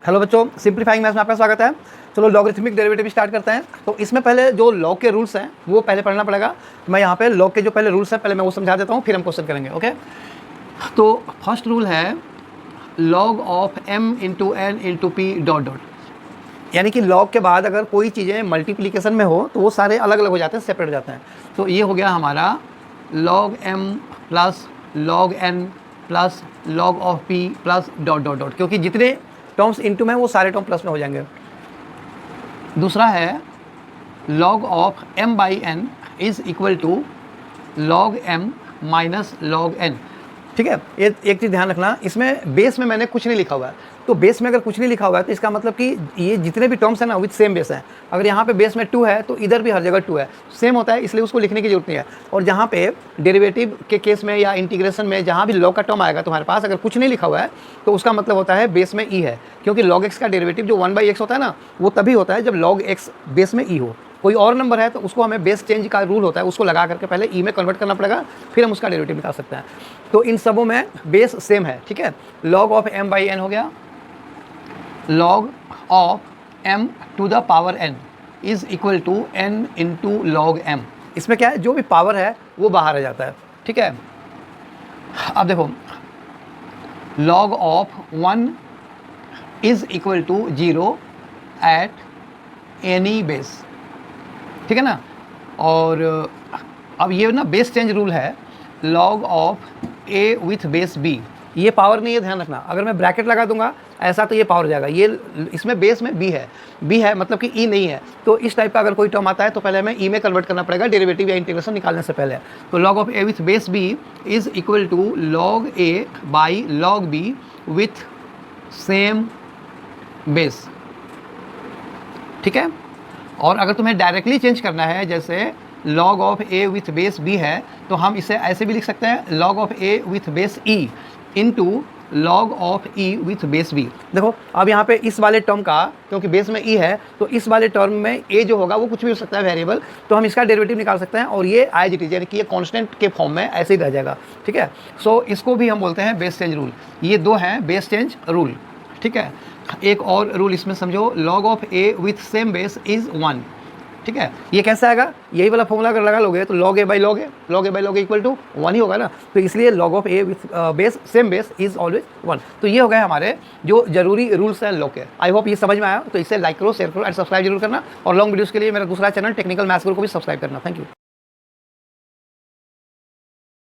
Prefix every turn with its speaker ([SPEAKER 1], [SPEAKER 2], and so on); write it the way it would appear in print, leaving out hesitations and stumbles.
[SPEAKER 1] Hello बच्चों, simplifying maths में आपका स्वागत है। चलो लॉगरिथमिक डेरिवेटिव स्टार्ट करते हैं। तो इसमें पहले जो लॉग के रूल्स हैं वो पहले पढ़ना पड़ेगा। तो मैं यहाँ पे लॉग के जो पहले रूल्स हैं पहले मैं वो समझा देता हूँ, फिर हम क्वेश्चन करेंगे। ओके, तो फर्स्ट रूल है log of m into n into p dot dot, यानी कि लॉग के बाद अगर कोई चीज़ें मल्टीप्लीकेशन में हो तो वो सारे अलग अलग हो जाते हैं, सेपरेट हो जाते हैं। तो ये हो गया हमारा log m plus log n plus log of p plus dot dot dot, क्योंकि जितने टर्म्स इनटू में वो सारे टर्म प्लस में हो जाएंगे। दूसरा है log of m by n is equal to log m minus log n। ठीक है, ये एक चीज़ ध्यान रखना, इसमें बेस में मैंने कुछ नहीं लिखा हुआ है। तो बेस में अगर कुछ नहीं लिखा हुआ है तो इसका मतलब कि ये जितने भी टर्म्स हैं ना विथ सेम बेस हैं। अगर यहाँ पे बेस में 2 है तो इधर भी हर जगह 2 है, सेम होता है, इसलिए उसको लिखने की जरूरत नहीं है। और जहाँ पे डेरिवेटिव के केस में या इंटीग्रेशन में जहाँ भी log का टर्म आएगा तुम्हारे पास अगर कुछ नहीं लिखा हुआ है तो उसका मतलब होता है बेस में e है, क्योंकि log x का डेरिवेटिव जो 1/x होता है ना वो तभी होता है जब log x बेस में e हो। कोई और नंबर है तो उसको हमें बेस चेंज का रूल होता है, उसको लगा करके पहले ई में कन्वर्ट करना पड़ेगा, फिर हम उसका डेरिवेटिव निकाल सकते हैं। तो इन सबों में बेस सेम है। ठीक है, log of m by n हो गया log of m to the power n is equal to n into log m। इसमें क्या है, जो भी पावर है वो बाहर आ जाता है। ठीक है, अब देखो log of 1 is equal to 0 at any base. ठीक है ना, और अब ये ना बेस चेंज रूल है log of a with base b। ये पावर नहीं है, ध्यान रखना। अगर मैं ब्रैकेट लगा दूंगा ऐसा तो ये पावर हो जाएगा, ये इसमें बेस में b है, b है मतलब कि e नहीं है। तो इस टाइप का अगर कोई टर्म आता है तो पहले हमें e में कन्वर्ट करना पड़ेगा डेरिवेटिव या इंटीग्रेशन निकालने से पहले। तो log of a with base b is equal to log a by log b with same base. ठीक है, और अगर तुम्हें डायरेक्टली चेंज करना है जैसे log of a with base b है तो हम इसे ऐसे भी लिख सकते हैं log of a with base e into log of e with base b। देखो अब यहाँ पे इस वाले टर्म का, क्योंकि बेस में e है तो इस वाले टर्म में a जो होगा वो कुछ भी हो सकता है वेरिएबल, तो हम इसका डेरिवेटिव निकाल सकते हैं और ये एज इट इज यानी कि ये कांस्टेंट के फॉर्म में ऐसे ही रह जाएगा। ठीक है, सो इसको भी हम बोलते हैं बेस चेंज रूल। ये दो हैं बेस चेंज रूल। ठीक है, एक और रूल इसमें समझो log of a with same base is 1। ठीक है, ये कैसे आएगा, यही वाला फॉर्मूला अगर लगा लोगे तो log a by log equal to 1 ही होगा ना। तो इसलिए log of a with base same base is always 1। तो ये हो गए हमारे जो जरूरी रूल्स हैं log के। आई होप ये समझ में आया, तो इसे लाइक करो, शेयर करो एंड सब्सक्राइब जरूर करना। और लॉन्ग वीडियोस के लिए मेरा दूसरा चैनल टेक्निकल मैथ्स गुरु को भी सब्सक्राइब करना। Thank you.